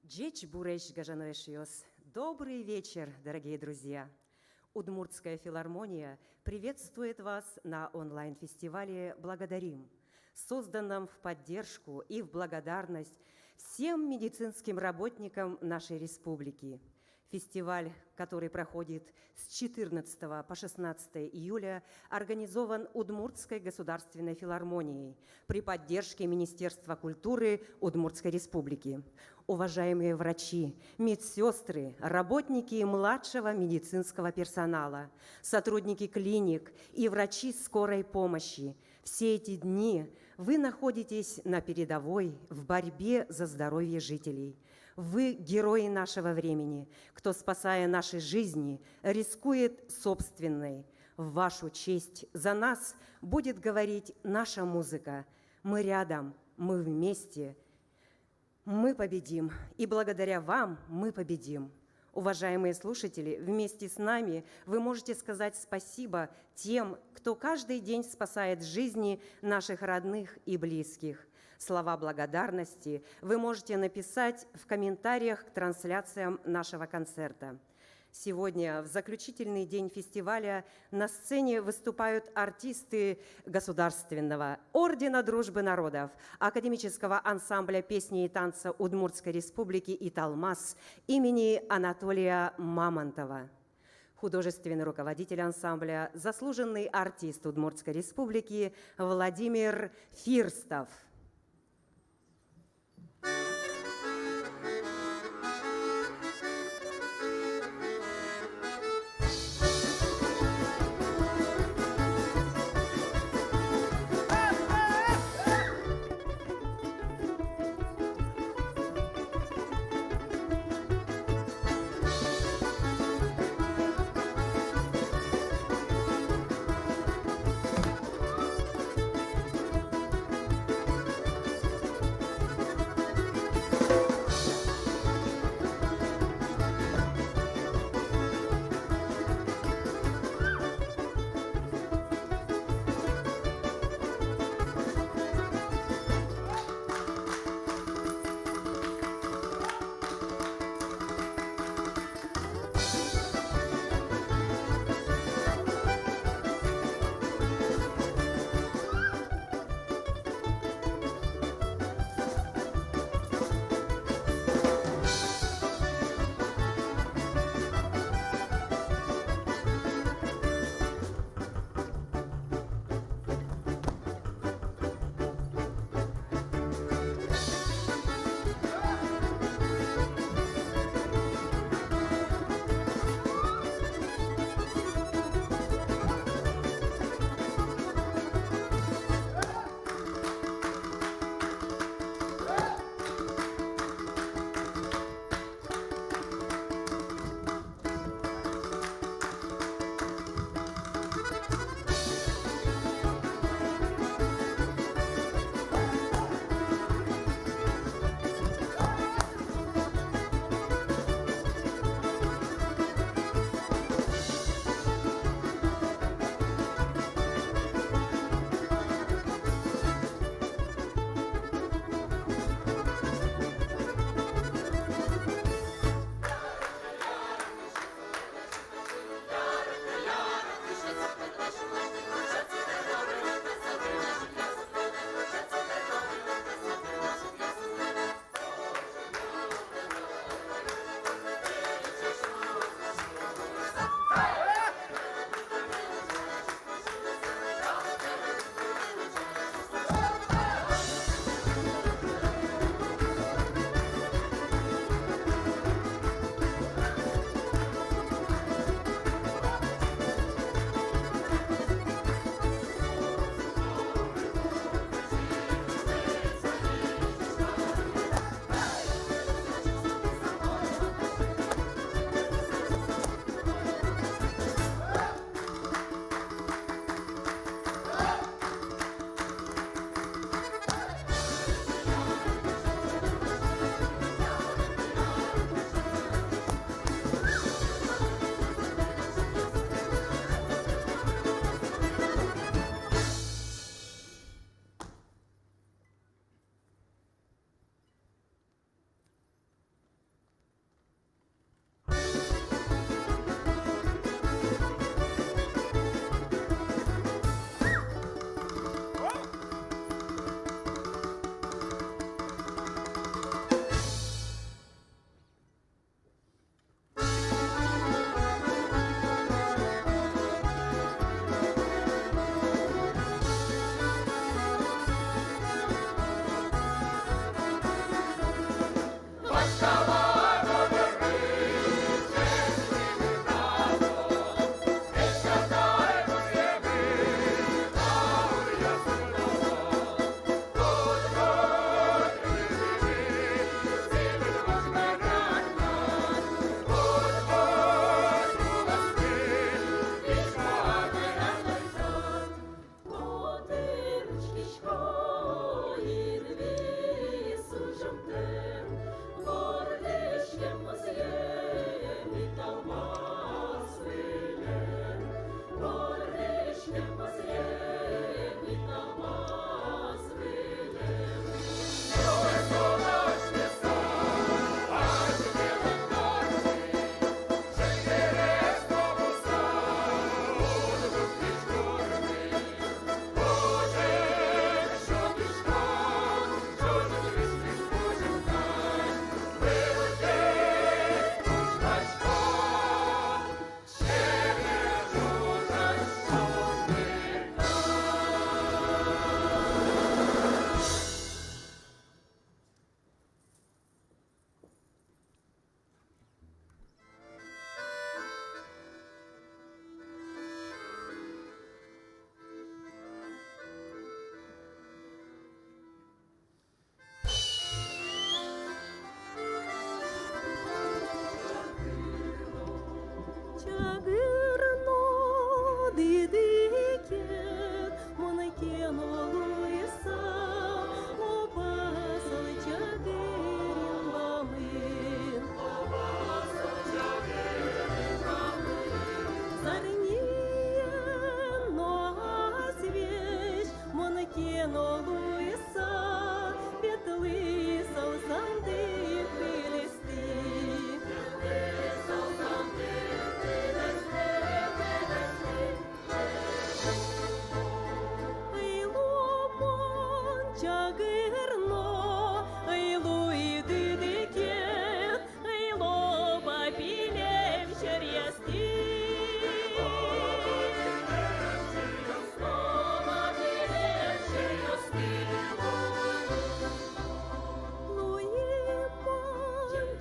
Джеч буреш гажаноэшиос. Добрый вечер, дорогие друзья! Удмуртская филармония приветствует вас на онлайн-фестивале «Благодарим», созданном в поддержку и в благодарность всем медицинским работникам нашей республики. Фестиваль, который проходит с 14 по 16 июля, организован Удмуртской государственной филармонией при поддержке Министерства культуры Удмуртской республики. Уважаемые врачи, медсестры, работники младшего медицинского персонала, сотрудники клиник и врачи скорой помощи, все эти дни вы находитесь на передовой в борьбе за здоровье жителей. Вы герои нашего времени, кто, спасая наши жизни, рискует собственной. В вашу честь за нас будет говорить наша музыка. Мы рядом, мы вместе, мы победим, и благодаря вам мы победим. Уважаемые слушатели, вместе с нами вы можете сказать спасибо тем, кто каждый день спасает жизни наших родных и близких. Слова благодарности вы можете написать в комментариях к трансляциям нашего концерта. Сегодня, в заключительный день фестиваля, на сцене выступают артисты Государственного ордена Дружбы народов, академического ансамбля песни и танца Удмуртской республики «Италмас» имени Анатолия Мамонтова. Художественный руководитель ансамбля, заслуженный артист Удмуртской республики Владимир Фирстов.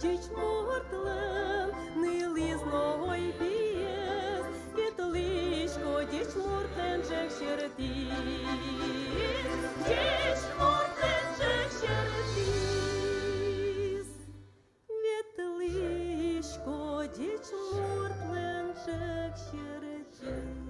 діч мортлен, не лізного й бієс, і тлишко діч мортлен жек щертіс, діч мортлен жек щертіс, вітлишко діч мортлен жек щертіс.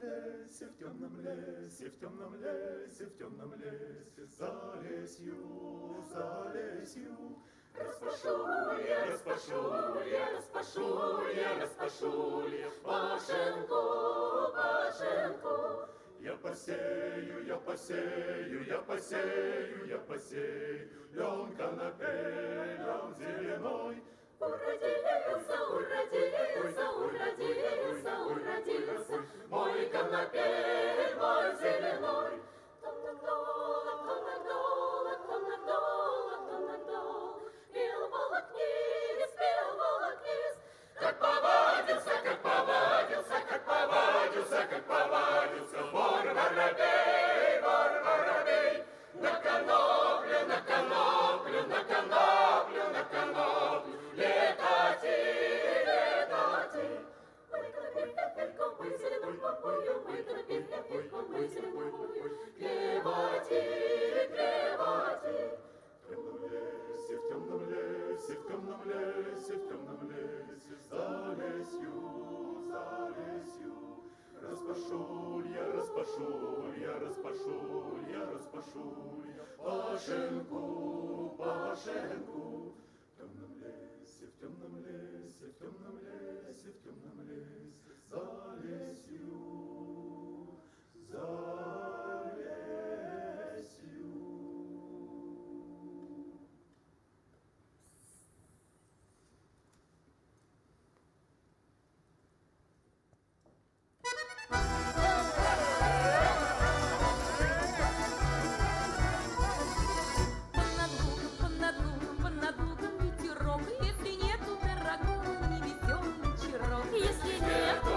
лесе, в темном лесе, в темном лесе, в темном лесе, за лесью, за лесью. Распашу я, распашу я, распашу я, распашу я пашенку, пашенку. Я посею, я посею, я посею, я посею лен конопель, лен зеленой. Уродился, уродился, уродился, уродился мой конопель, мой зеленой. Кто нагнул, кто нагнул, кто нагнул, кто нагнул. Пел волокнист, пел волокнист. Как повадился, как повадился, как повадился, как повадился вор воробей, вор воробей. На коноплю, на коноплю, на коноплю, на коноплю. Летати, летати. Мой конопель, конопелька, мой зеленой попою, мой конопель, конопелька, мой зеленой попою. Клевати, клевати. В темном лесе, в темном лесе, в темном лесе, за лесью, за лесью. Распашу я, распашу я, распашу я, распашу я пашенку, пашенку. В темном лесе, в темном лесе, в темном лесе, в темном лесе, за лесью, за лесью. Над лугом ветерок, если нету дорогого, не везем вечерок. Если нету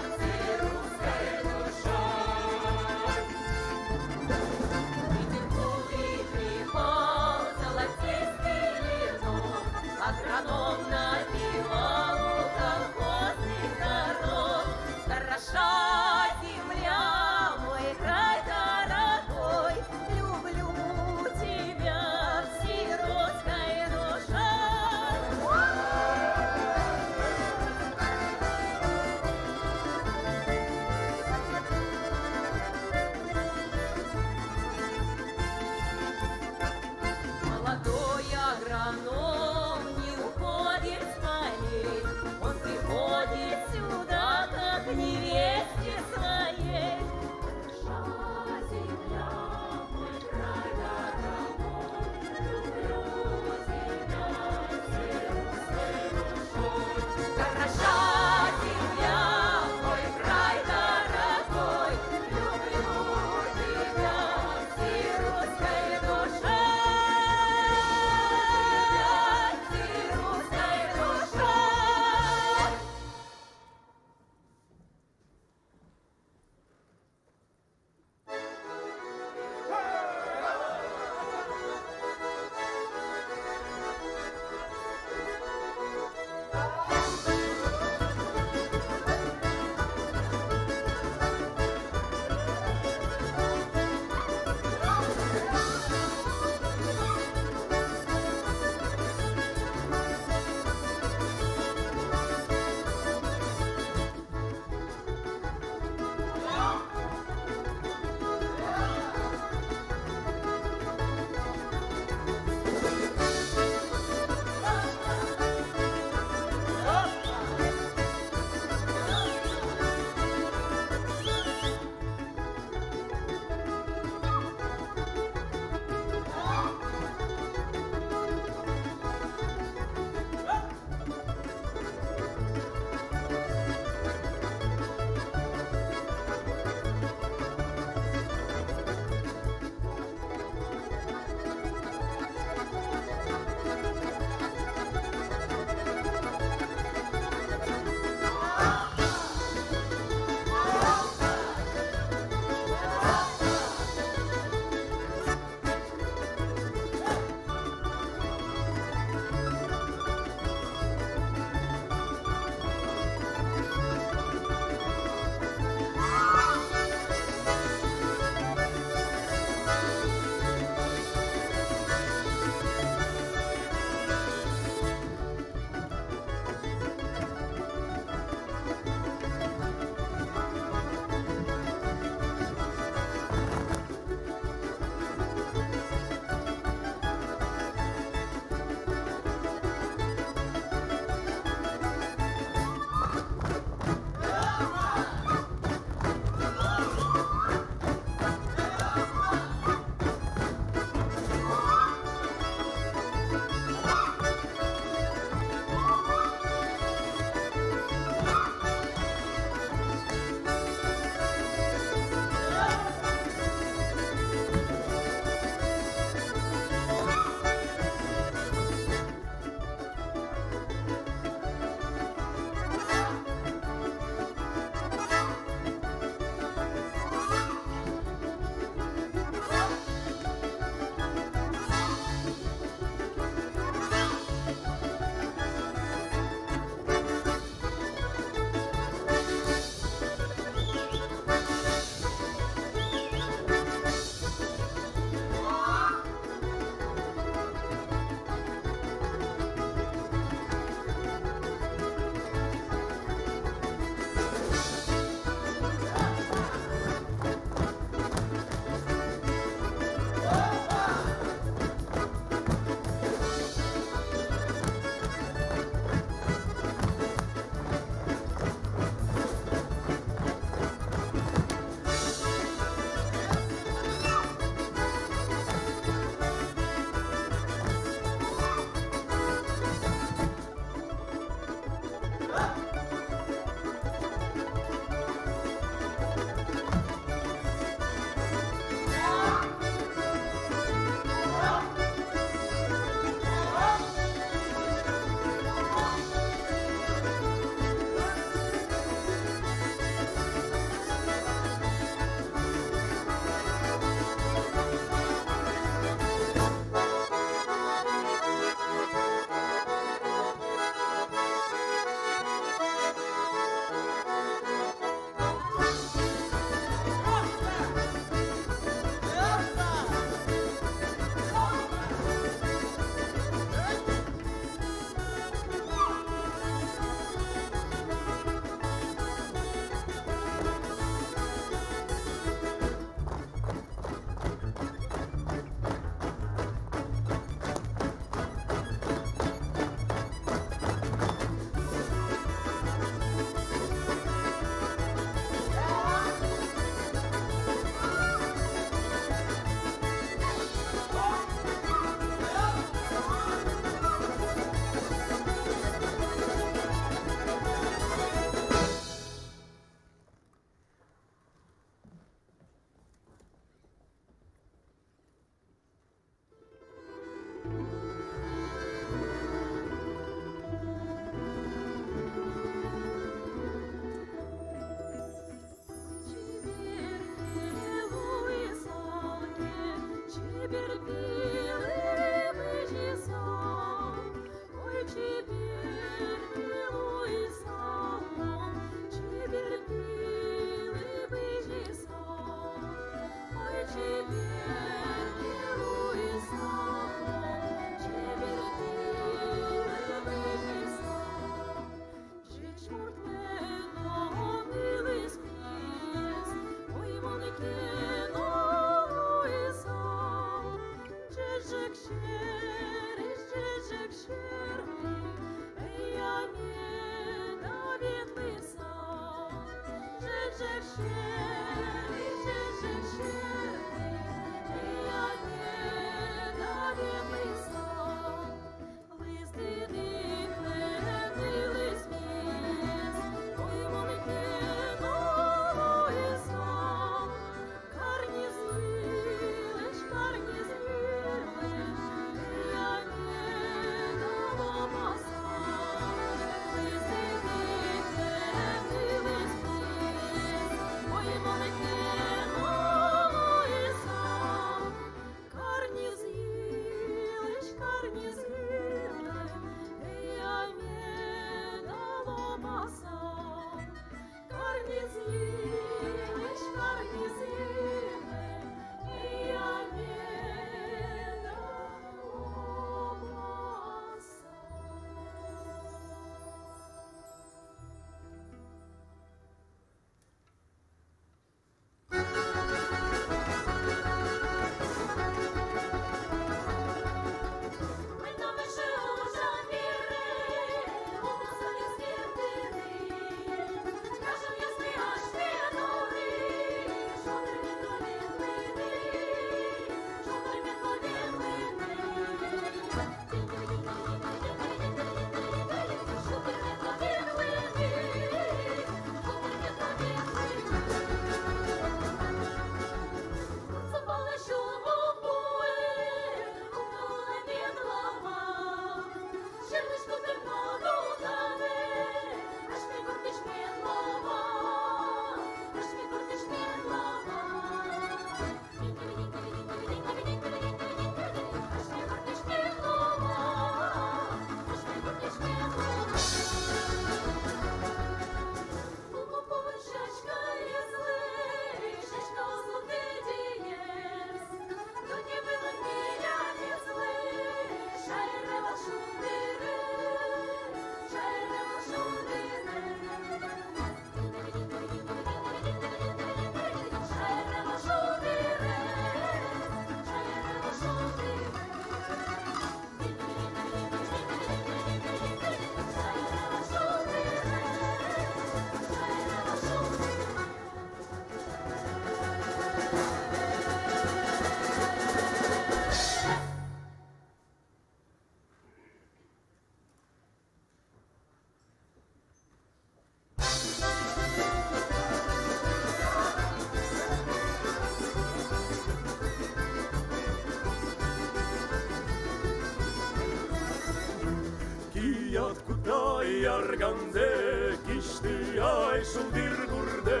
Jargande, kishti ai shuldir gurde,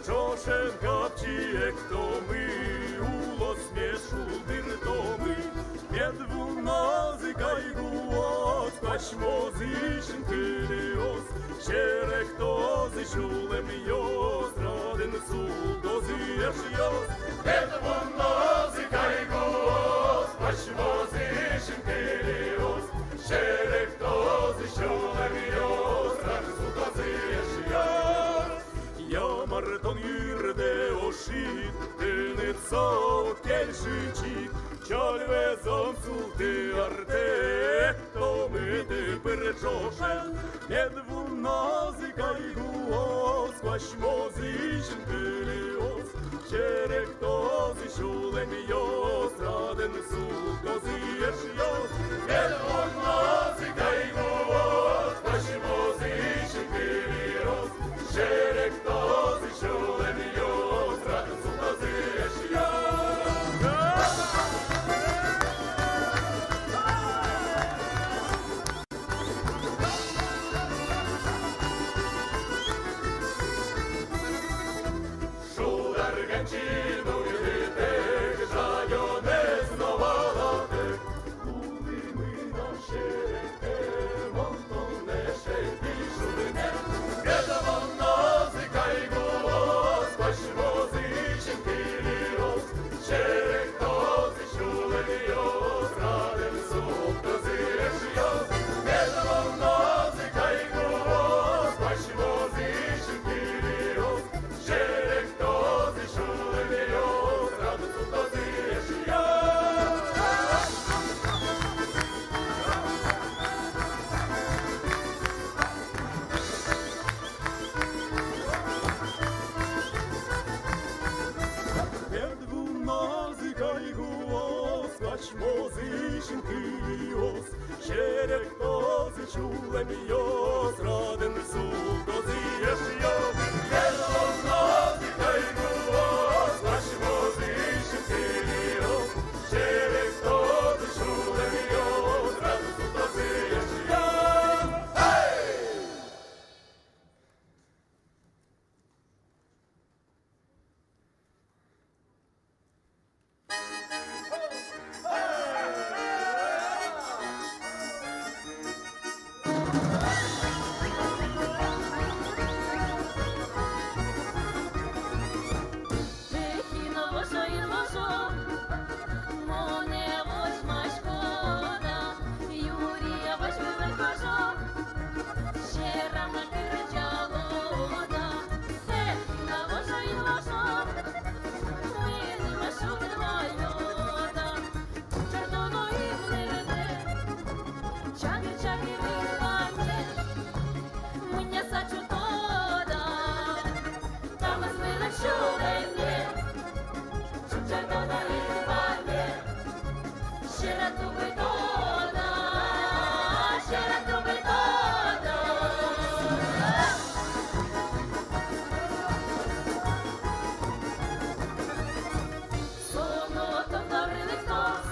choshen kapchi ektomi, ulos me shuldir tomi, medvu nazi kayguot, kashmozi shinkirios, sherektozi shulem yos, raden suldozi eshios, medvu nazi kayguot, kashmozi shinkirios, sherektozi shulem yos, raden suldozi eshios. Marton yürde o şit, dene saut gel şiçit, çalve zamsulte arte, tomete per çoşel, nedvu nazi kayguos, kvaşmozi şinkelios, şerek tozi şulem yos, raden suldozi yaşyos, nedvu nazi kayguos, kvaşmozi şinkelios, şerek tozi şulem yos, raden suldozi yaşyos. черектози чулем йо, зраден султози єш'йо. Єш'ло знази хай було, значимо зишим киріо. Черектози чулем йо, зраден султози єш'йо. Тихіно вошо і вошо, моне восьма шкода, Юрія восьми кажо, ще рано кричала вода. Тихіно вошо і вошо, мені машу двоюда, чорноно і млине, чаки випане, мене сачутода, там змила чудене. Чорноно випане, щира тубитода, щира тубитода. Соно то добрий хтось,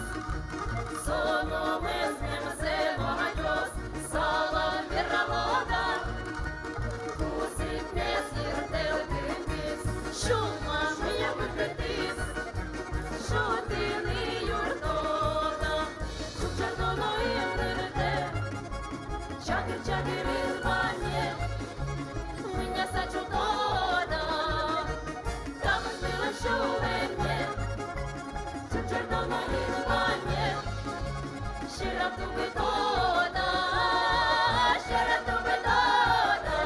соно ми з ним багатьох, сала віра вода, кусить не зіртел кимсь, шума моя викритись, що ти не юртода, чорноно і мирте, чаки рибане, мене сачутода, там збила шулене, чорноно і мане, щира тубитода, щира тубитода.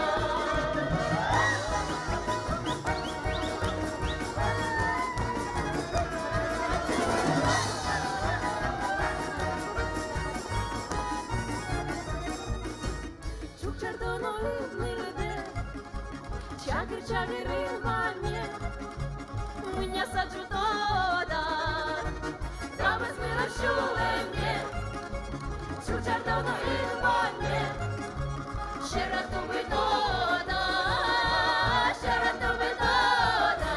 Чорноно і мирте, чаки рибане, мене сачутода, там збила шулене, чорноно і мане, щира тубитода, щира тубитода.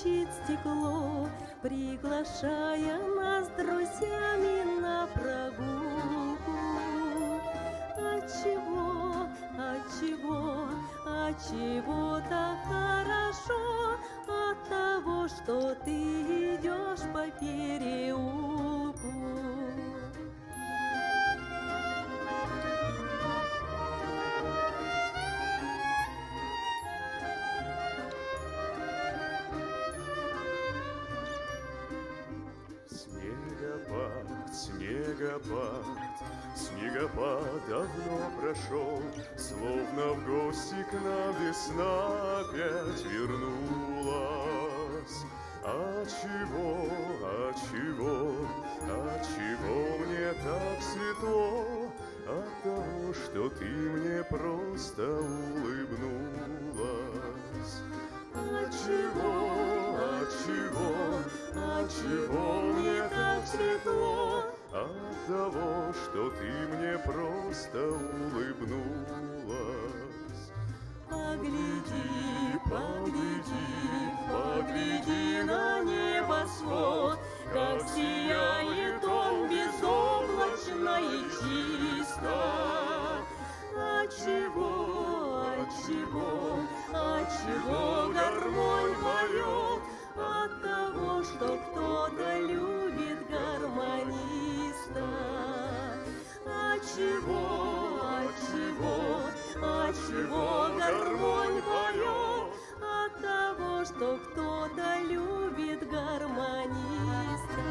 стучит стекло, приглашая нас с друзьями на прогулку. Отчего, отчего, отчего так хорошо? От того, что ты идешь по переулку. Снегопад, снегопад, снегопад давно прошел, словно в гости к нам весна опять вернулась. Отчего, отчего, отчего мне так светло? От того, что ты мне просто улыбнулась. Отчего, отчего, отчего мне так светло? От того, что ты мне просто улыбнулась. Погляди, погляди, погляди на небосвод, как сияет он безоблачно и чисто. Отчего, отчего, отчего гармонь поет? От того, что кто-то любит гармониста. Отчего, отчего, отчего гармонь поет? От того, что кто-то любит гармониста.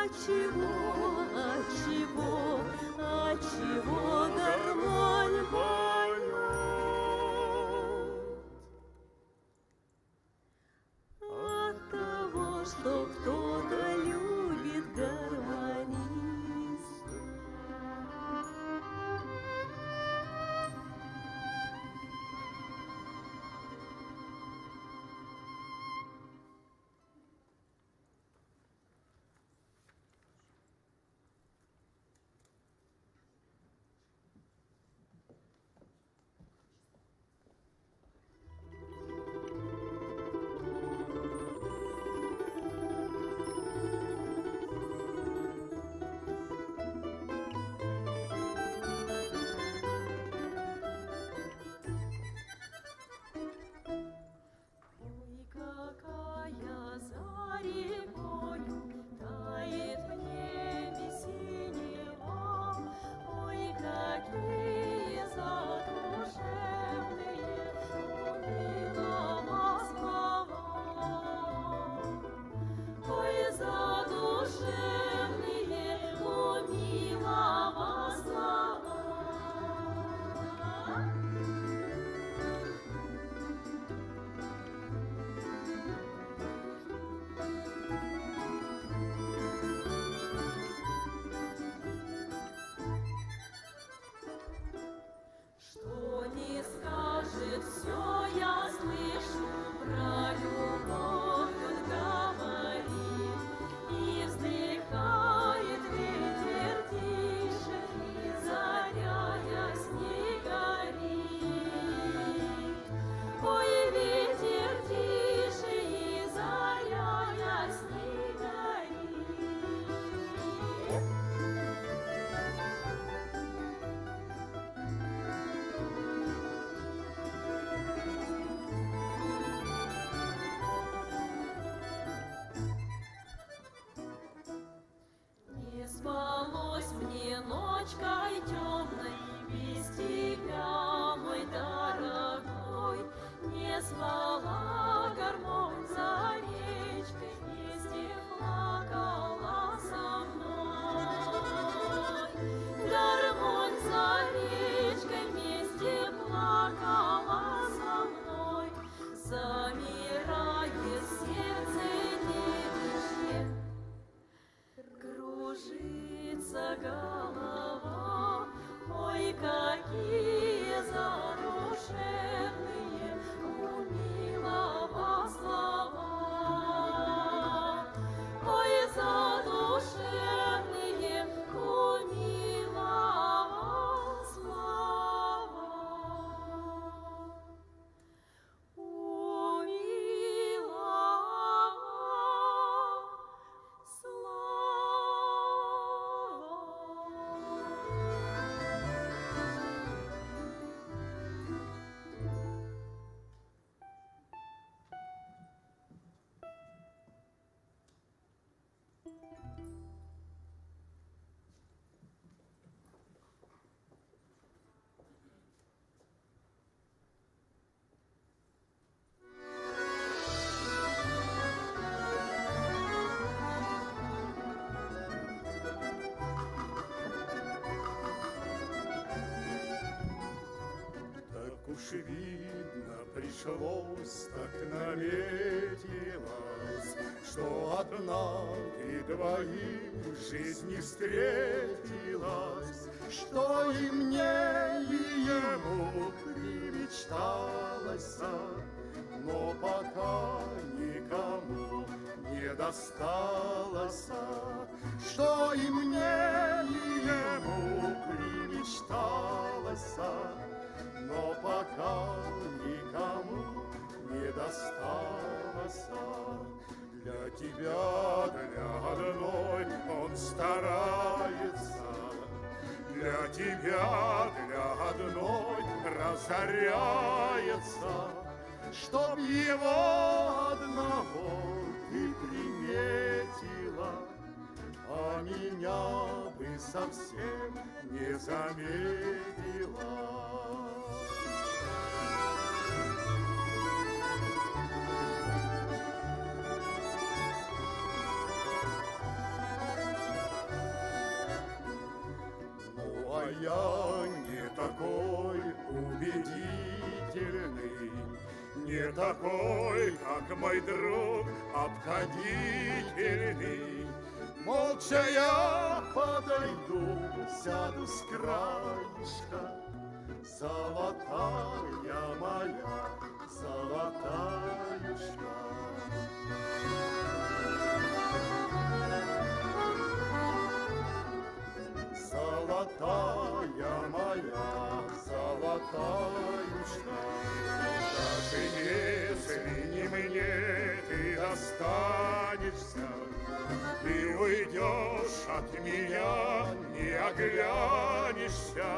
Отчего, отчего, отчего гармонь поет? От того, что кто-то любит гармониста. Ой, какая за рекою тает в небе синева, ой, какие задушевные у милого слова, ой, задушевные у милого слова. Что не скажет, все я слышу, про любовь он говорит, и вздыхает ветер тише, и заря ясней горит. Ой, ветер тише, и заря ясней горит. Не спалось мне ночкой темной без тебя, мой дорогой. Не спала гармонь за речкой, вместе плакала со мной. Гармонь за речкой вместе плакала со мной, замирает сердце девичье. Кружит кружится голова. Ой, какие задушевные у милого слова. Ой, задушевные у милого слова. У милого Так уж видно пришлось, так наметилось, что одна и двоим в жизни встретилась, что и мне, и ему примечталось, но пока никому не досталось, что и мне, и ему примечталось, но пока никому не досталось. Для тебя, для одной он старается, для тебя, для одной разоряется, чтоб его одного ты приметила, а меня бы совсем не заметила. Я не такой убедительный, не такой, как мой друг обходительный. Молча я подойду, сяду с краешка, золотая моя, золотаюшка. Золотая моя, золотаюшка. Даже если не мне ты останешься, ты уйдешь от меня, не оглянешься.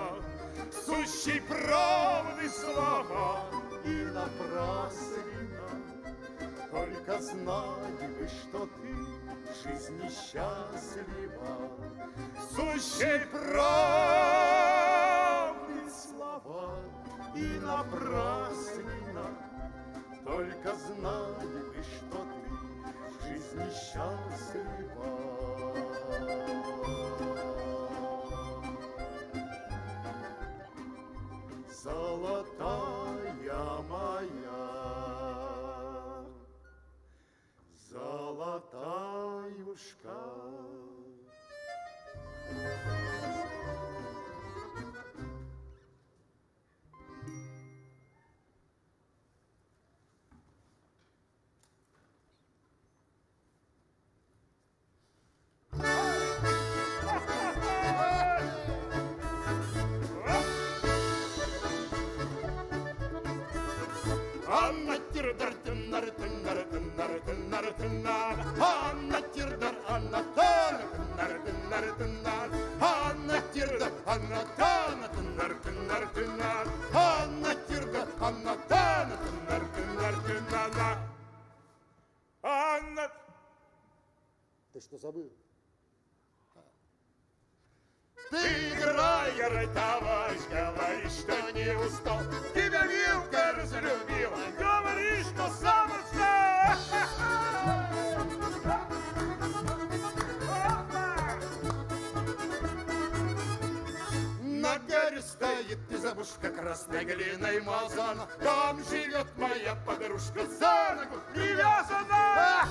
Сущей правды слова и напраслина, только знай бы, что ты в жизни счастлива. Сущей правды слова и напраслина, только знай бы, что ты в жизни счастлива. Золотая моя, золотаюшка. Анна Тирдар, Тинар, Тинар, Тинар, Тинар, Тинар, Анна Тирдар, Анна Тана, Тинар, Тинар, Тинар, Анна Тирдар, Анна Тана, Тинар, Тинар, Тинар, Анна Тирдар, Анна Тана, Тинар, Тинар, Тинар. Анна... Ты что забыл? Ты играй, товарищ, говоришь, что не устал. Тебя Вилка разлюбила, говоришь, что сам устал. На горе стоит избушка красной глиной мазана. Там живет моя подружка, за ногу привязана.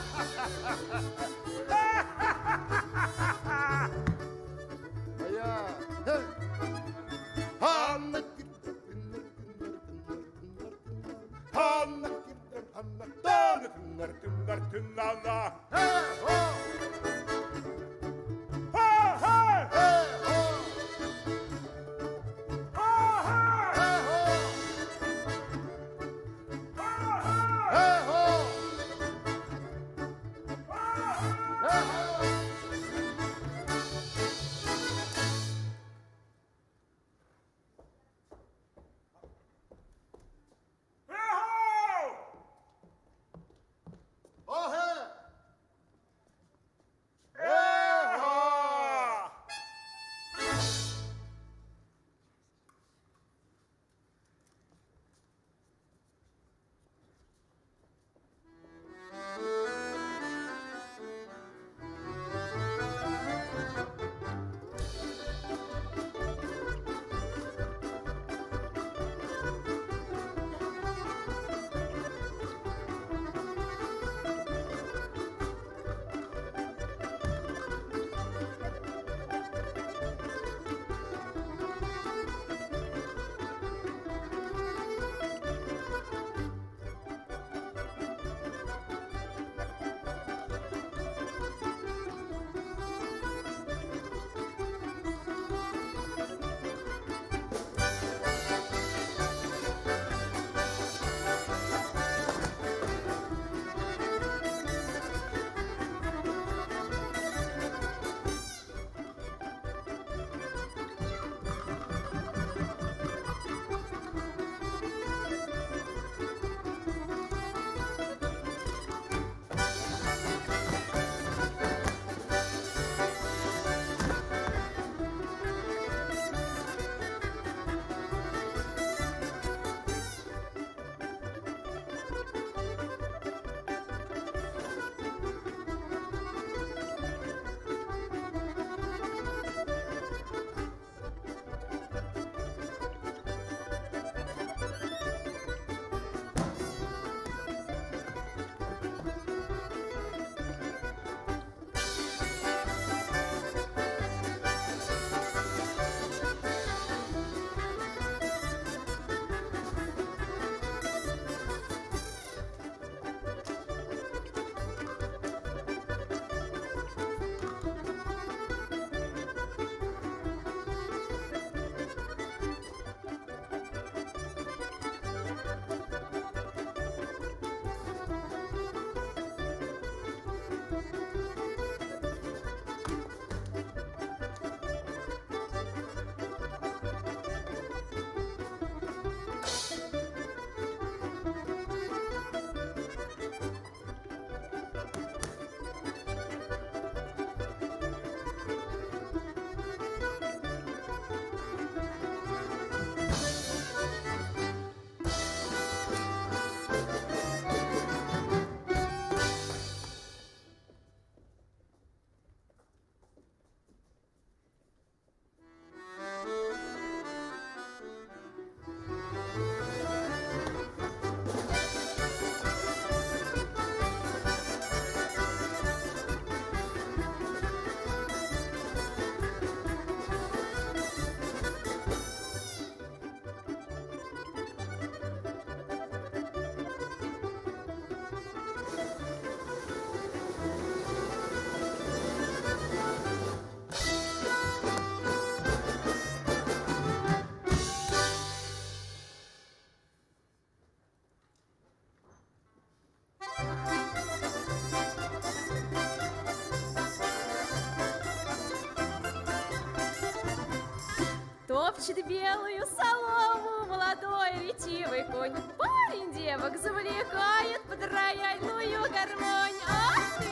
Топчет белую солому молодой ретивый конь. Парень девок завлекает под рояльную гармонь. Ах ты!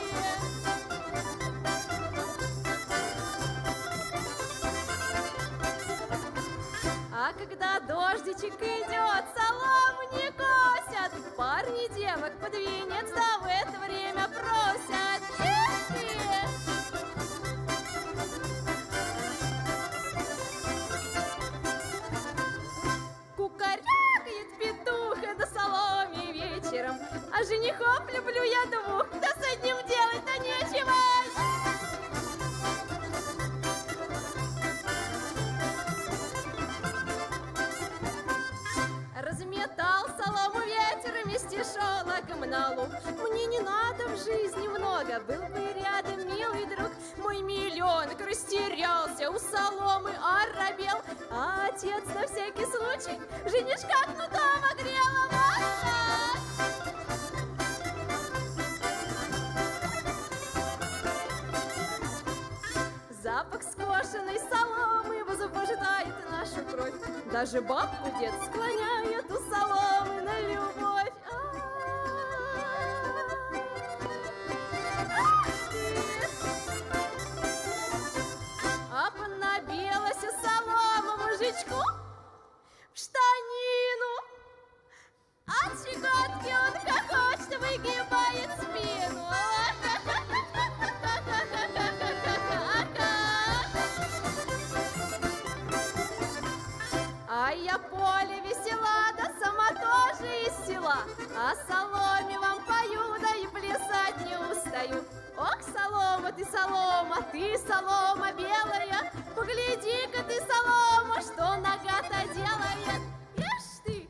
А когда дождичек идет, солому не косят. Парни девок под венец, да в это время просят. Эх ты! Кукарякает петух на соломе вечером, а женихов люблю я двух, да с одним делать-то нечего. Разметал солому ветер вместе шелоком на луг. Мне не надо в жизни много, был бы рядом милый друг. Мой миллионок растерялся, у соломы оробел, а отец на всякий случай женишка кнутом огрела. Запах скошенной соломы возбуждает нашу кровь. Даже бабку дед склоняет у соломы на любовь. А понабилась солома мужичку в штанину. От щекотки он хохочет, выгибает спину. А я поле весела, да сама тоже из села. А соломе вам пою, да и плясать не устаю. Ох, солома, ты солома белая, погляди-ка ты, солома, что нога-то делает. Ишь ты!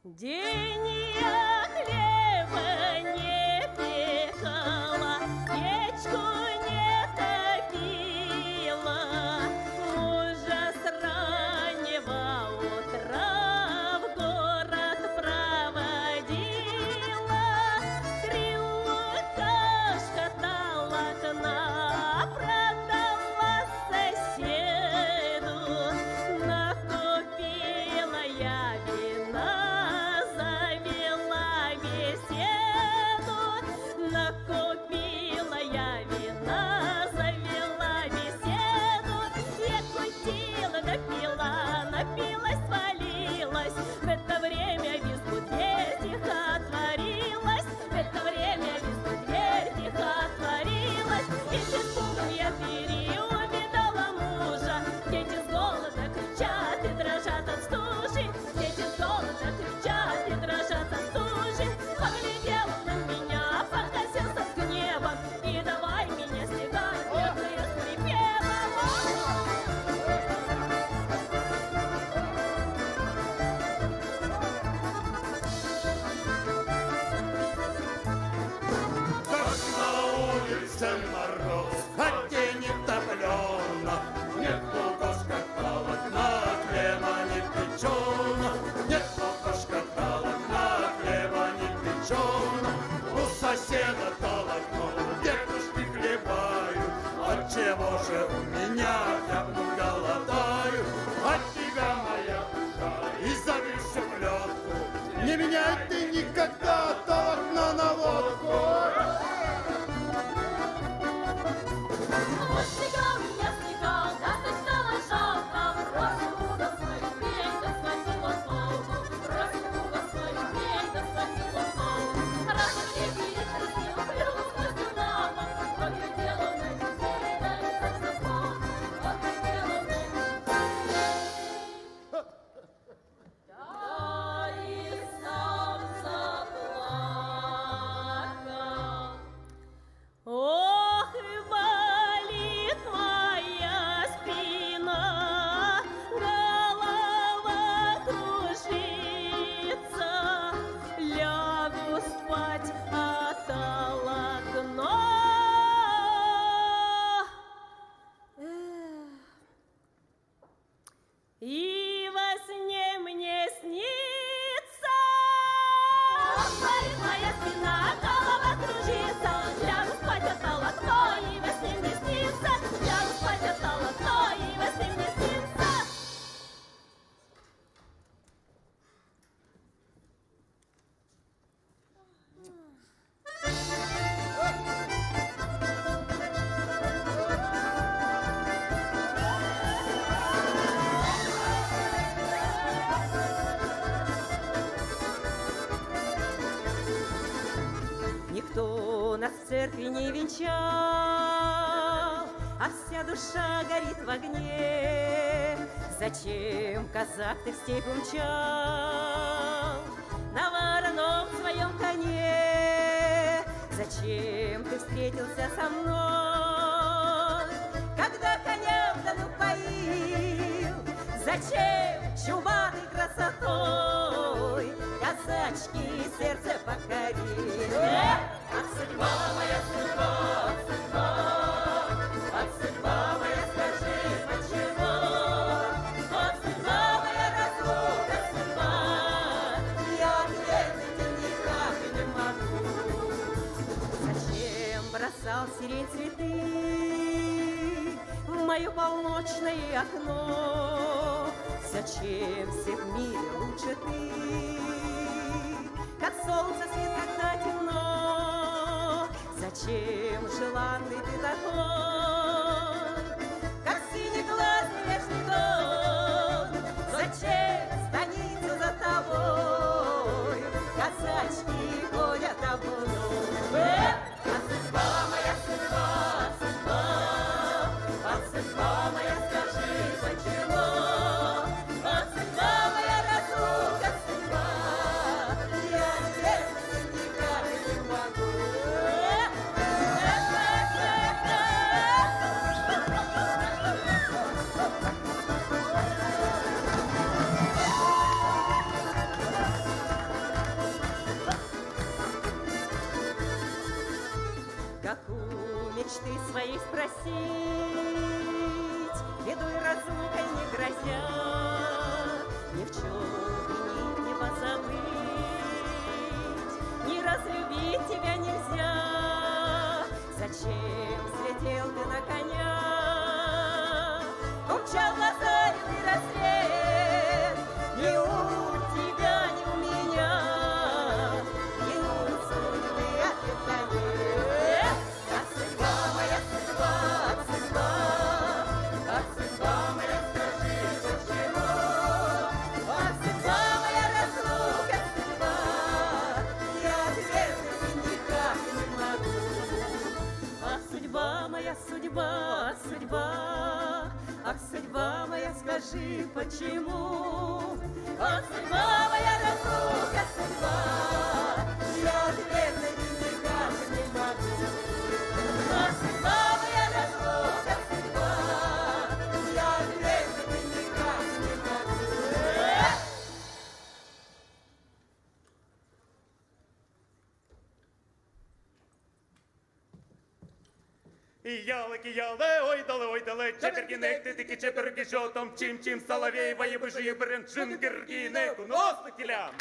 День я хлеба не пекала, печку не топила, мужа с раннего утра в город проводила, 3 лукашка толокна продала соседу, накупила я вина. Накупила я вина, завела беседу. Я кутила, допила, напилась, свалилась. В это время в избу дверь тихо отворилась. В это время в избу дверь тихо отворилась. И с испугом я переувидала мужа. Дети с голода кричат и дрожат от стужи. Дети с голода кричат и дрожат от стужи. Поглядел на меня, покосился с гневом и давай меня стегать бедные с припевом. Как на улице мороз, а тени топлена. Нет лукошка толокна, хлеба не печена. Нет лукошка толокна, хлеба не печена. У соседа толокно, дедушки хлебаю. Отчего же у меня я голодаю? От тебя моя душа и завишу плетку. Не меняй ты никогда толокна на водку. Вот снегал меня снегал, да стала жалко. Бросил угол свою пень, да схватила палку. Бросил угол свою пень, да схватила палку. Раз хлеб ветер сил, плюнул сквозь на бок. Поглядела на детей, да и так запал. И во сне мне снится. Болит моя спина, голова кружится. Лягу спать, а полотно, и во сне мне снится. Лягу спать, а полотно, и во сне мне снится. Никто нас в церкви не венчал, а вся душа горит в огне. Зачем, казак, ты в степь умчал на вороном своем коне? Зачем ты встретился со мной, когда коня в Дону поил? Зачем чубатой красотой казачки сердце покорил? Ах, судьба моя, судьба, судьба, ах, судьба моя, скажи, почему? Ах, судьба моя, разлука, судьба, я ответить никак не могу. Зачем бросал сирень цветы в мое полночное окно? Зачем всех в мире лучше ты, как солнце свет, когда темно? Зачем желанный ты такой, как синеглазный вечный дон? Зачем станицу за тобой казачки ходят обуной? А судьба моя, судьба, судьба, а судьба моя, скажи, почему? А судьба моя, разлука, судьба, я ответить никак не могу. Как у мечты своей спросить, бедой разлукой не грозя, ни в чем винить не позабыть, не разлюбить тебя нельзя. Зачем взлетел ты на коня, умчал лазаревый рассвет? Ни у тебя, ни у меня не судьбы ответа нет. А судьба моя, судьба, судьба, а судьба моя, скажи, почему? А судьба моя, разлука, судьба, я ответить никак не могу. А судьба моя, судьба, судьба, ах, судьба моя, скажи, почему? А судьба моя, разлука, судьба, я ответить никак не могу. А судьба моя, разлука, судьба, я ответить никак не могу. Ой, дали, чепергінек, ти таки чеперги, що там чим, соловей, воєбижи, берен, джингергінек, у нос летілям.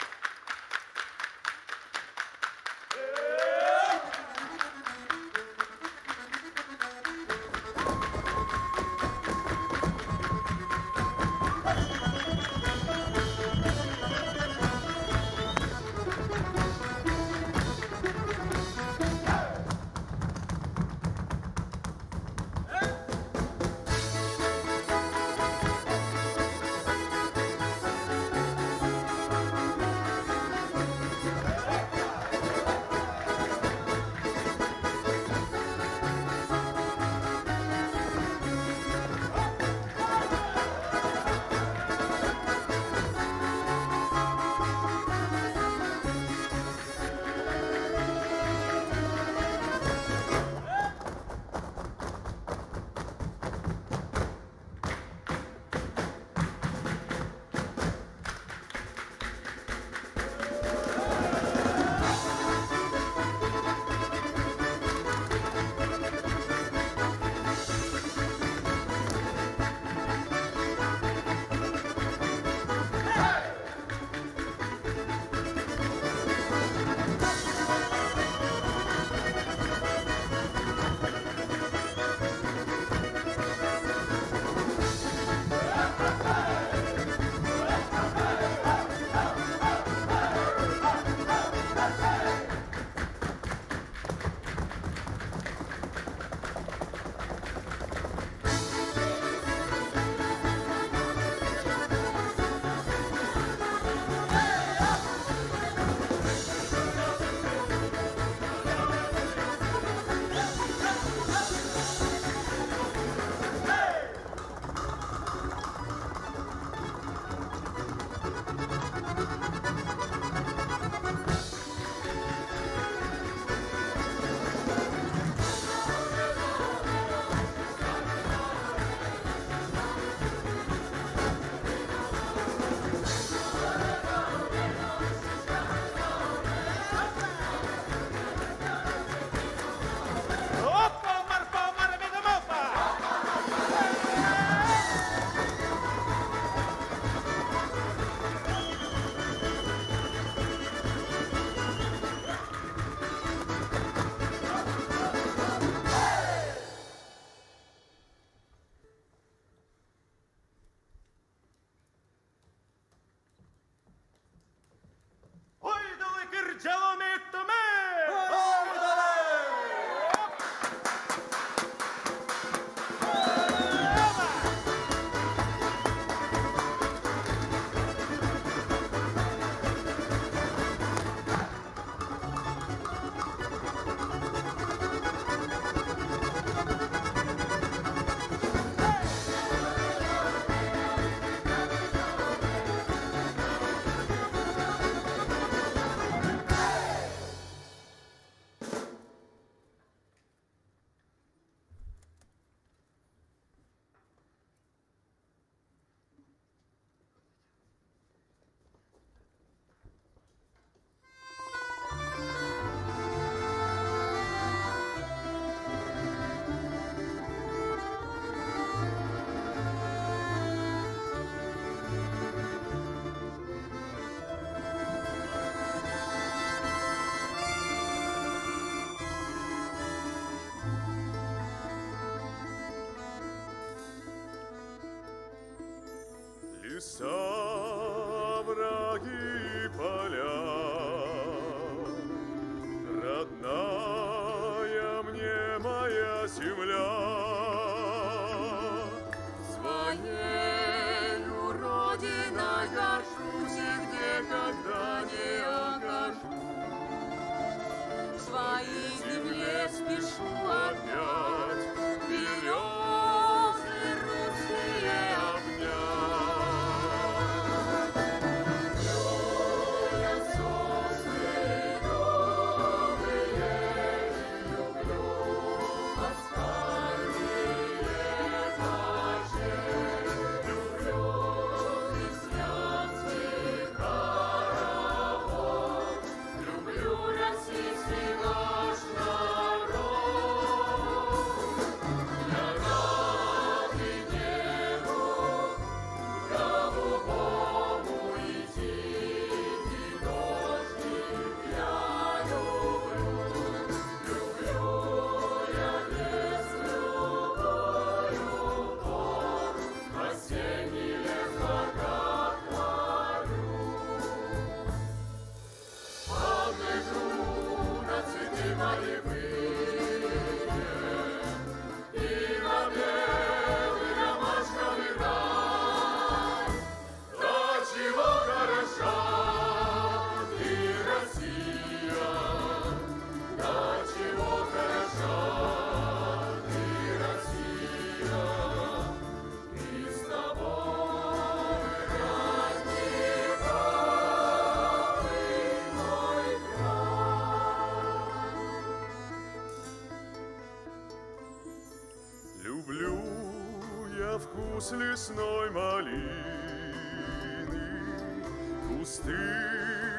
леса, овраги и поля. Родная мне моя земля. Своею родиной горжусь, и где, когда не окажусь. Своей земле спешу опять березы русские обнять. Люблю сосны новые, люблю москальные этажи, люблю крестьянский хоровод, люблю российский наш народ. Я рад и небу голубому, и тихий дождик я люблю. Люблю я лес любую пору, осенний лес закат творю. Погляжу на цветы полевые и на белый ромашковый рай. До чего хороша ты, Россия, до чего хороша ты, Россия, и с тобой родник мой край. Люблю я вкус лесной малины, кусты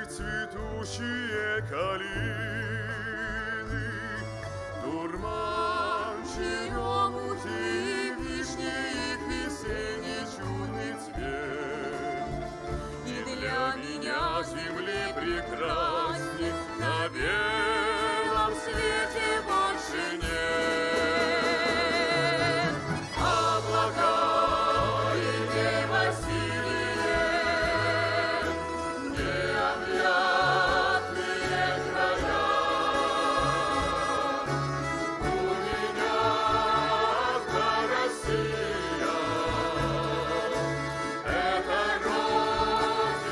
цветущие калины, дурман черемухи и вишни, их весенний чудный цвет. И для меня земли прекрасней на белом свете больше нет. Облака и небо синие, необъятные края. У меня одна Россия, это родина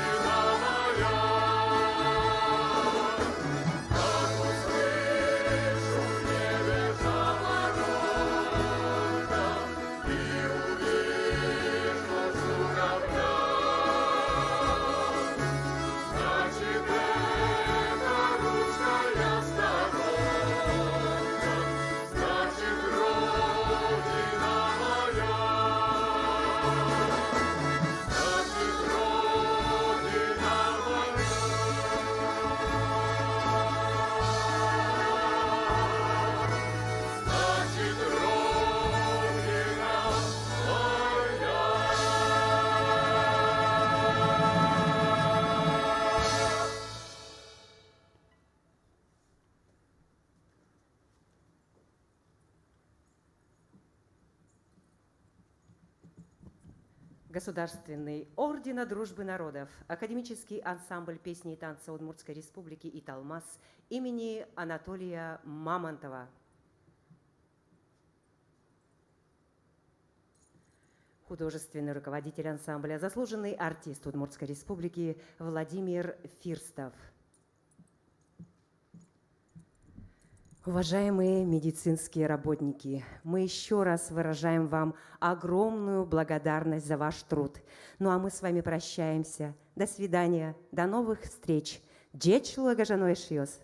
моя. Как услышу в небе жаворонка и увижу журавля, значит, это русская сторонка, значит, родина моя, значит, родина моя. Значит, родина моя. Государственный ордена Дружбы народов, академический ансамбль песни и танца Удмуртской республики «Италмас» имени Анатолия Мамонтова. Художественный руководитель ансамбля, заслуженный артист Удмуртской республики Владимир Фирстов. Уважаемые медицинские работники, мы еще раз выражаем вам огромную благодарность за ваш труд. Ну а мы с вами прощаемся. До свидания, до новых встреч. Джечула Гажаноэшиос.